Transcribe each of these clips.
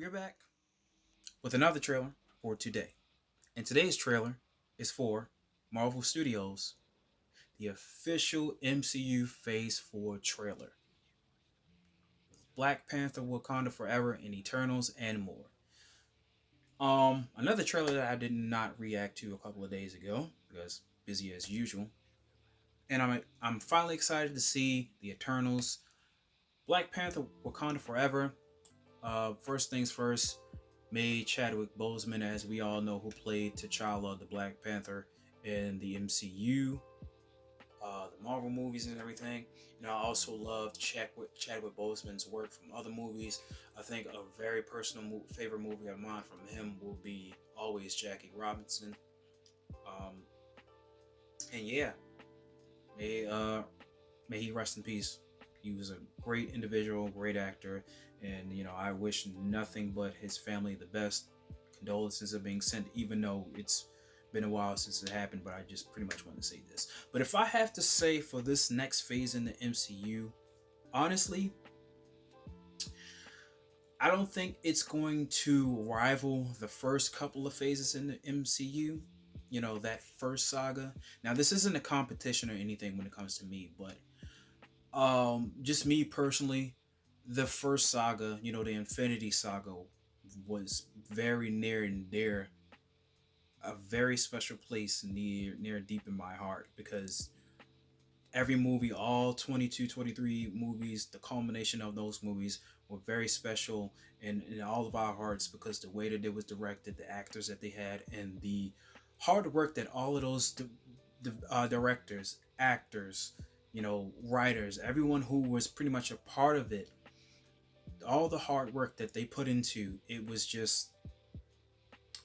We're back with another trailer for today. And today's trailer is for Marvel Studios, the official MCU Phase 4 trailer. Black Panther, Wakanda Forever, and Eternals, and more. Another trailer that I did not react to a couple of days ago because busy as usual. And I'm finally excited to see the Eternals, Black Panther, Wakanda Forever. First things first, made Chadwick Boseman, as we all know, who played T'Challa, the Black Panther, in the MCU, the Marvel movies and everything. I also loved Chadwick Boseman's work from other movies. I think a very personal favorite movie of mine from him will be always Jackie Robinson. Um, and yeah, may uh, may he rest in peace. He was a great individual, great actor, and I wish nothing but his family the best. Condolences are being sent, even though it's been a while since it happened. But I just pretty much want to say this. But if I have to say for this next phase in the MCU, honestly, I don't think it's going to rival the first couple of phases in the MCU. That first saga. Now, this isn't a competition or anything when it comes to me, but just me personally, the first saga, the Infinity Saga, was very near and dear, a very special place near deep in my heart, because every movie, all 22, 23 movies, the culmination of those movies were very special in all of our hearts, because the way that it was directed, the actors that they had, and the hard work that all of those directors, actors, writers, everyone who was pretty much a part of it, all the hard work that they put into it was just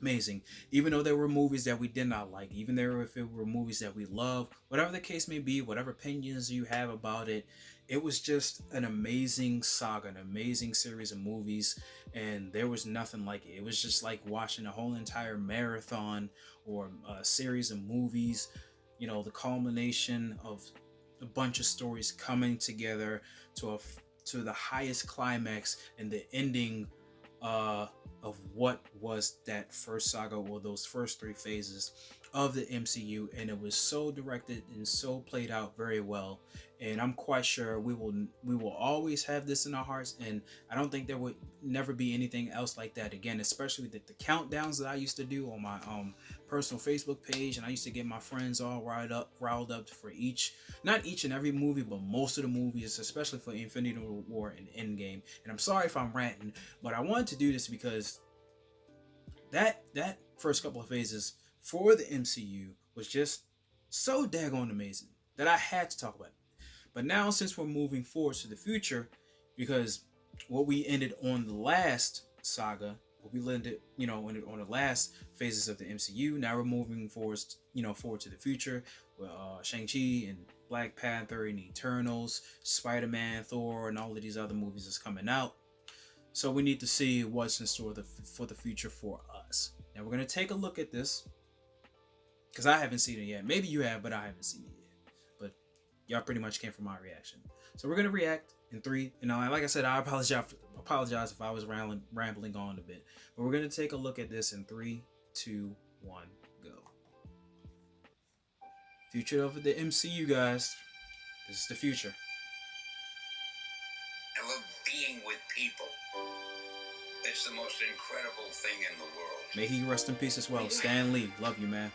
amazing. Even though there were movies that we did not like, even there if it were movies that we love, whatever the case may be, whatever opinions you have about it, it was just an amazing saga, an amazing series of movies, and there was nothing like it. It was just like watching a whole entire marathon or a series of movies. The culmination of a bunch of stories coming together to the highest climax, and the ending uh, of what was that first saga, or those first three phases of the MCU, and it was so directed and so played out very well. And I'm quite sure we will always have this in our hearts, and I don't think there would never be anything else like that again. Especially the countdowns that I used to do on my personal Facebook page, and I used to get my friends all riled up for not each and every movie, but most of the movies, especially for Infinity War and Endgame. And I'm sorry if I'm ranting, but I wanted to do this because that first couple of phases for the MCU was just so daggone amazing that I had to talk about it. But now, since we're moving forward to the future, because what we ended on the last saga, what we ended, on the last phases of the MCU, now we're moving forward, forward to the future with Shang-Chi and Black Panther and Eternals, Spider-Man, Thor, and all of these other movies that's coming out. So we need to see what's in store for the future for us. Now we're gonna take a look at this because I haven't seen it yet. Maybe you have, but I haven't seen it yet. But y'all pretty much came from my reaction. So we're gonna react in three. Like I said, I apologize if I was rambling on a bit. But we're gonna take a look at this in 3, 2, 1, go. Future of the MCU, guys. This is the future. I love being with people. It's the most incredible thing in the world. May he rest in peace as well. Stan Lee, love you, man.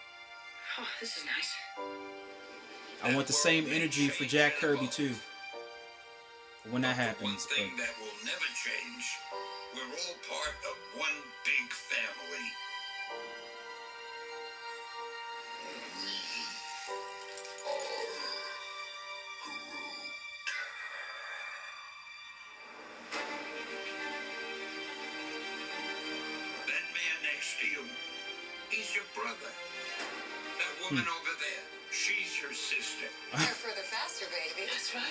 Oh, this is nice. I want the same energy for Jack Kirby too. When that happens. One thing that will never change. We're all part of one big family. We are that man next to you, he's your brother. That woman over there, she's your sister. You're further faster, baby. That's right.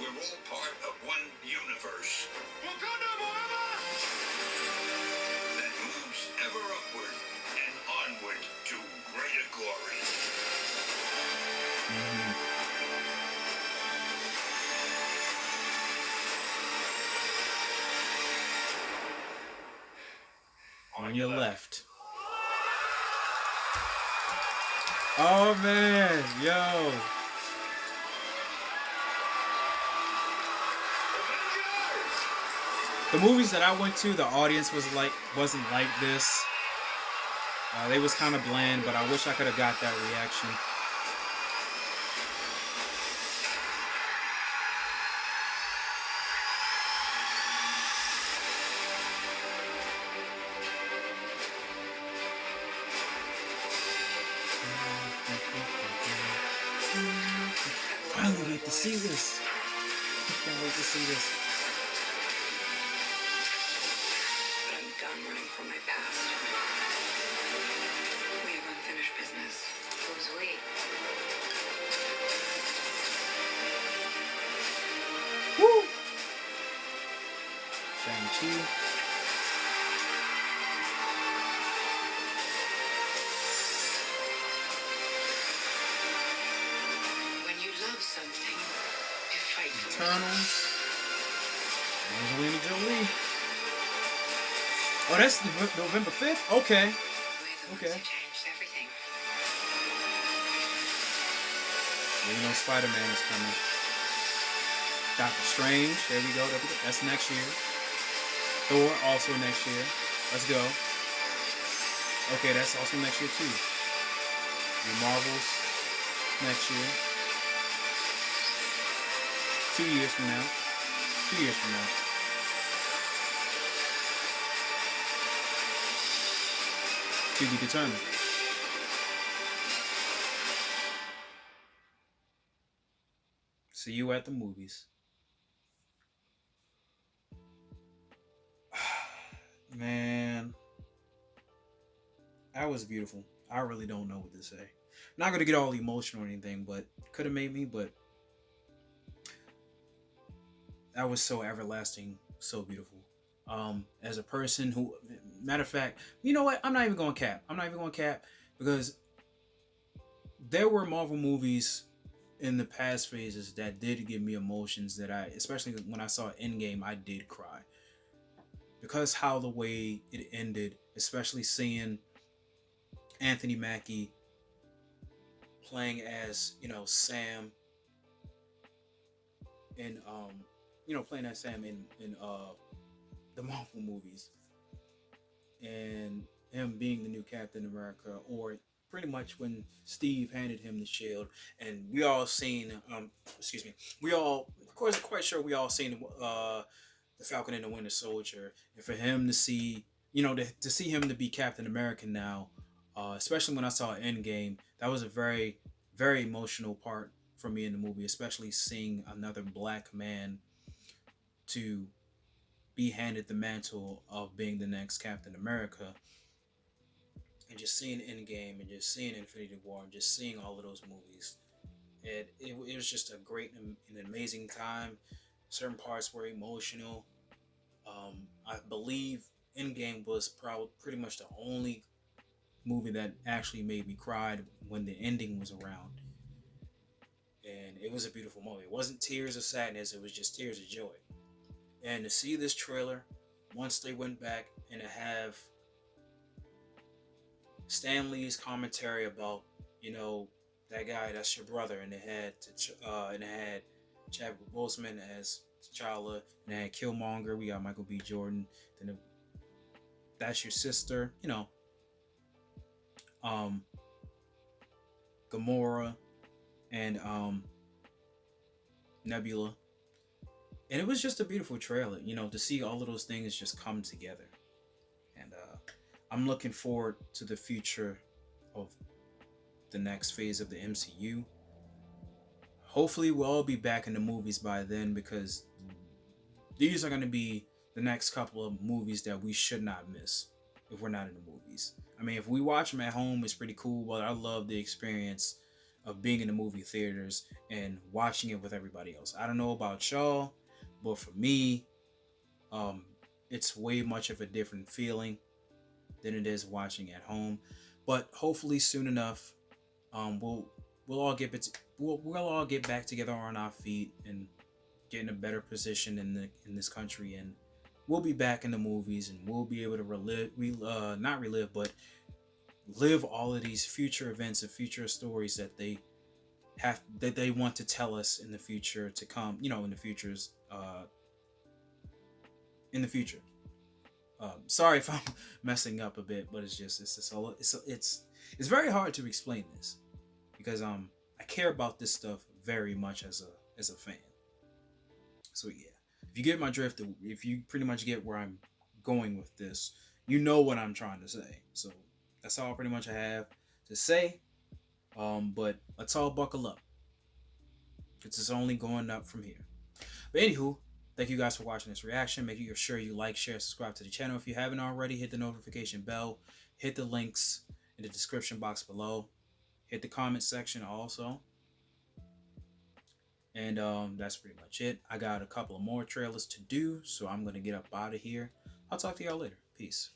We're all part of one universe. Wakanda forever! That moves ever upward and onward to greater glory. On your left. Oh man, yo. The movies that I went to, the audience wasn't like this. They was kind of bland, but I wish I could have got that reaction. Finally get to see this. I can't wait to see this. But I'm done running from my past. We have unfinished business. Who's we? Woo! Shang-Chi. When you love something, you fight for it. Eternals. Angelina Jolie. Oh, that's November 5th? Okay. We're the Okay. ones who changed everything. Well, you know Spider-Man is coming. Doctor Strange. There we go. That's next year. Thor also next year. Let's go. Okay, that's also next year too. The Marvels next year. 2 years from now. 2 years from now. To be determined. See you at the movies. Man, that was beautiful. I really don't know what to say. Not gonna get all emotional or anything, but could have made me. But that was so everlasting, so beautiful. As a person who, matter of fact, you know what? I'm not even going cap. I'm not even going cap because there were Marvel movies in the past phases that did give me emotions that especially when I saw Endgame, I did cry because how the way it ended, especially seeing Anthony Mackie playing as Sam in playing as Sam in the Marvel movies, and him being the new Captain America, or pretty much when Steve handed him the shield, and we all seen excuse me, we all, of course, quite sure we all seen the Falcon and the Winter Soldier, and for him to see, to see him to be Captain America now, especially when I saw Endgame, that was a very, very emotional part for me in the movie, especially seeing another black man to be handed the mantle of being the next Captain America, and just seeing Endgame and just seeing Infinity War and just seeing all of those movies. It was just a great and an amazing time. Certain parts were emotional. I believe Endgame was probably pretty much the only movie that actually made me cry when the ending was around. And it was a beautiful moment. It wasn't tears of sadness, it was just tears of joy. And to see this trailer, once they went back and to have Stan Lee's commentary about, that guy, that's your brother, and it had Chadwick Boseman as T'Challa, and it had Killmonger. We got Michael B. Jordan. Then that's your sister, Gamora, and Nebula. And it was just a beautiful trailer, to see all of those things just come together. And I'm looking forward to the future of the next phase of the MCU. Hopefully, we'll all be back in the movies by then, because these are going to be the next couple of movies that we should not miss if we're not in the movies. I mean, if we watch them at home, it's pretty cool, but I love the experience of being in the movie theaters and watching it with everybody else. I don't know about y'all, but for me, it's way much of a different feeling than it is watching at home. But hopefully soon enough, we'll all get back together on our feet and get in a better position in this country, and we'll be back in the movies and we'll be able to not relive, but live all of these future events and future stories that they want to tell us in the future to come. In the future. Sorry if I'm messing up a bit, but it's very hard to explain this because I care about this stuff very much as a fan. So yeah, if you get my drift, if you pretty much get where I'm going with this, you know what I'm trying to say. So that's all pretty much I have to say. But let's all buckle up. It's only going up from here. But anywho, thank you guys for watching this reaction. Make sure you like, share, subscribe to the channel if you haven't already. Hit the notification bell. Hit the links in the description box below. Hit the comment section also. And that's pretty much it. I got a couple of more trailers to do, so I'm gonna get up out of here. I'll talk to y'all later. Peace.